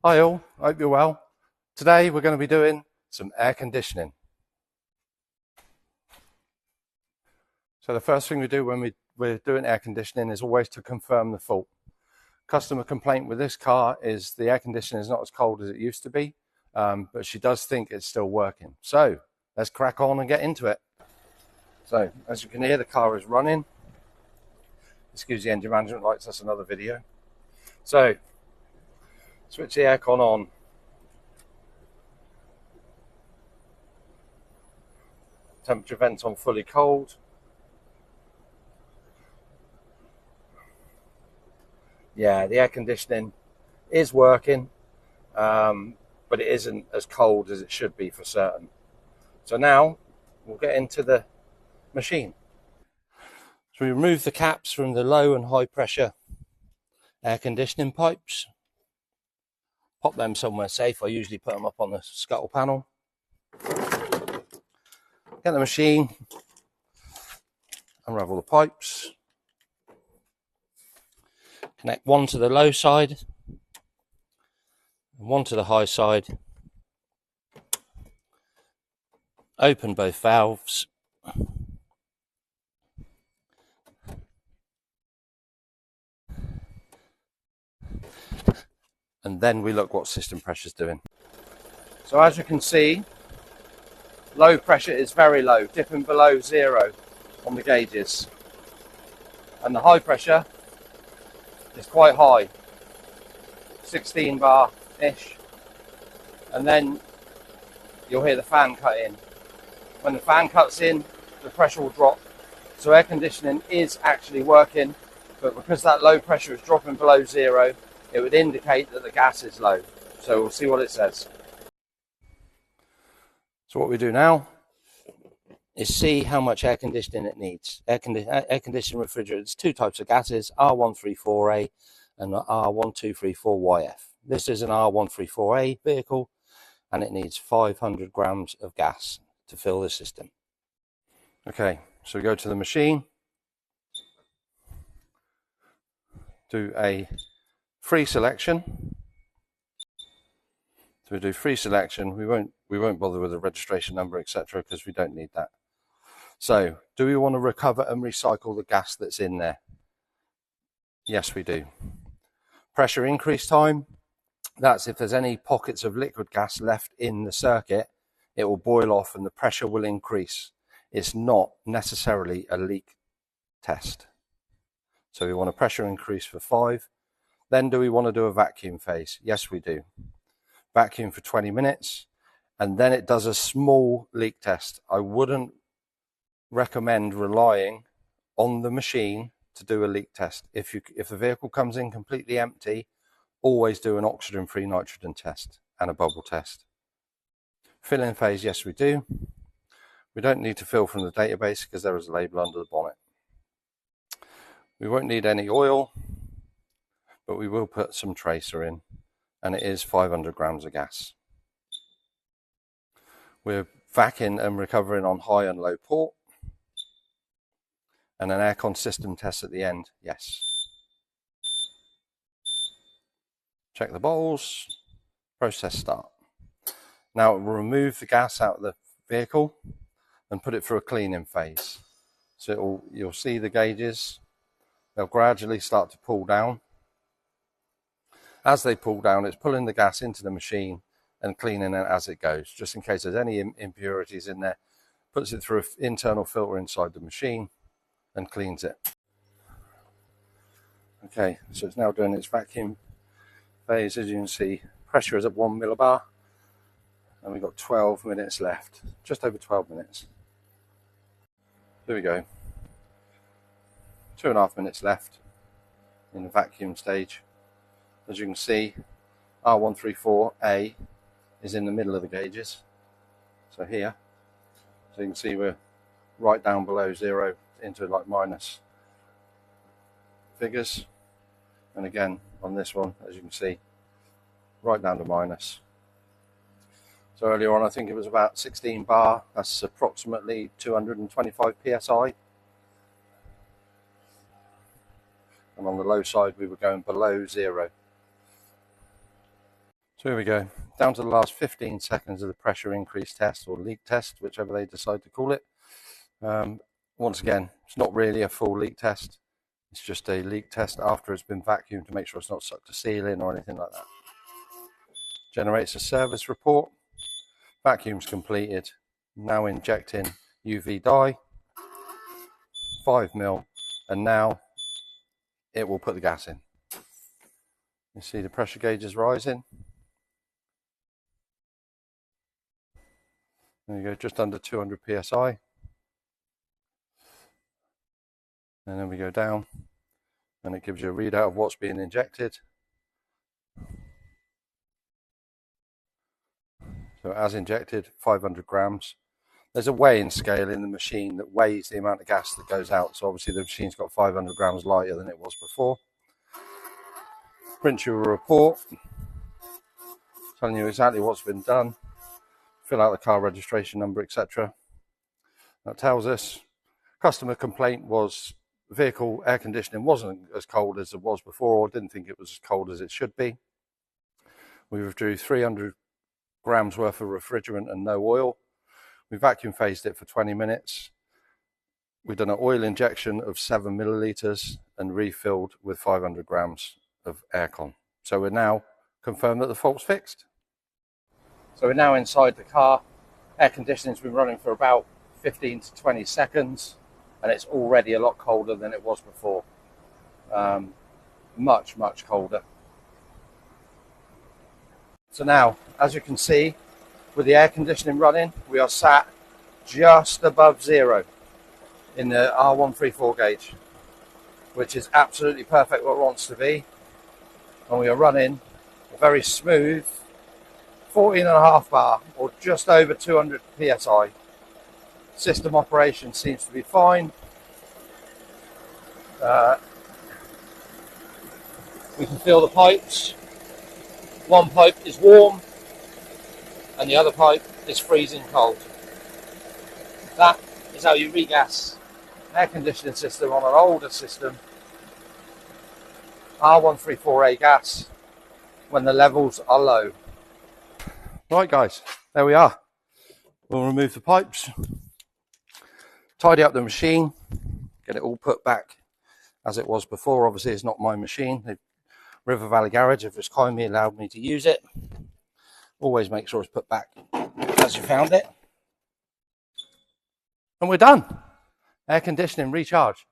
Hi all, hope you're well. Today we're going to be doing some air conditioning. So the first thing we do when we're doing air conditioning is always to confirm the fault. Customer complaint with this car is the air conditioning is not as cold as it used to be, but she does think it's still working. So let's crack on and get into it. So as you can hear, the car is running. Excuse the engine management lights, that's another video. So switch the aircon on. Temperature vent on fully cold. Yeah, the air conditioning is working, but it isn't as cold as it should be for certain. So now we'll get into the machine. So we remove the caps from the low and high pressure air conditioning pipes. Pop them somewhere safe. I usually put them up on the scuttle panel. Get the machine, unravel the pipes, connect one to the low side and one to the high side. Open both valves. And then we look what system pressure is doing. So as you can see, low pressure is very low, dipping below zero on the gauges. And the high pressure is quite high, 16 bar-ish. And then you'll hear the fan cut in. When the fan cuts in, the pressure will drop. So air conditioning is actually working, but because that low pressure is dropping below zero, it would indicate that the gas is low. So we'll see what it says. So what we do now is see how much air conditioning it needs. Air conditioning refrigerants, two types of gases, R134A and R1234YF. This is an R134A vehicle and it needs 500 grams of gas to fill the system. Okay, so we go to the machine, do a free selection. So we do free selection. We won't bother with the registration number, etc., because we don't need that. So, do we want to recover and recycle the gas that's in there? Yes, we do. Pressure increase time. That's if there's any pockets of liquid gas left in the circuit, it will boil off and the pressure will increase. It's not necessarily a leak test. So we want a pressure increase for 5. Then do we want to do a vacuum phase? Yes, we do. Vacuum for 20 minutes, and then it does a small leak test. I wouldn't recommend relying on the machine to do a leak test. If the vehicle comes in completely empty, always do an oxygen-free nitrogen test and a bubble test. Fill-in phase, yes we do. We don't need to fill from the database because there is a label under the bonnet. We won't need any oil, but we will put some tracer in, and it is 500 grams of gas. We're vacuuming and recovering on high and low port, and an aircon system test at the end, yes. Check the bowls, process start. Now we'll remove the gas out of the vehicle and put it through a cleaning phase. So you'll see the gauges, they'll gradually start to pull down. As they pull down, it's pulling the gas into the machine and cleaning it as it goes, just in case there's any impurities in there. Puts it through an internal filter inside the machine and cleans it. Okay, so it's now doing its vacuum phase. As you can see, pressure is at 1 millibar, and we've got 12 minutes left, just over 12 minutes. Here we go. 2.5 minutes left in the vacuum stage. As you can see, R134A is in the middle of the gauges. So here, so you can see we're right down below zero into like minus figures. And again, on this one, as you can see, right down to minus. So earlier on, I think it was about 16 bar. That's approximately 225 PSI. And on the low side, we were going below zero. So here we go, down to the last 15 seconds of the pressure increase test or leak test, whichever they decide to call it. Once again, it's not really a full leak test. It's just a leak test after it's been vacuumed to make sure it's not sucked to sealing or anything like that. Generates a service report. Vacuum's completed. Now injecting UV dye, 5mm, and now it will put the gas in. You see the pressure gauge is rising. There you go, just under 200 psi. And then we go down and it gives you a readout of what's being injected. So as injected, 500 grams. There's a weighing scale in the machine that weighs the amount of gas that goes out. So obviously the machine's got 500 grams lighter than it was before. Print you a report telling you exactly what's been done. Fill out the car registration number, etc. That tells us customer complaint was vehicle air conditioning wasn't as cold as it was before, or didn't think it was as cold as it should be. We withdrew 300 grams worth of refrigerant and no oil. We vacuum phased it for 20 minutes. We've done an oil injection of 7 milliliters and refilled with 500 grams of aircon. So we're now confirmed that the fault's fixed. So we're now inside the car. Air conditioning's been running for about 15 to 20 seconds and it's already a lot colder than it was before. Much, much colder. So now, as you can see, with the air conditioning running, we are sat just above zero in the R134 gauge, which is absolutely perfect where it wants to be. And we are running a very smooth 14.5 bar, or just over 200 psi. System operation seems to be fine. We can feel the pipes. One pipe is warm and the other pipe is freezing cold. That is how you regas an air conditioning system on an older system, R134A gas, when the levels are low. Right guys, there we are. We'll remove the pipes, tidy up the machine, get it all put back as it was before. Obviously it's not my machine. The River Valley Garage have just kindly allowed me to use it. Always make sure it's put back as you found it. And we're done. Air conditioning recharge.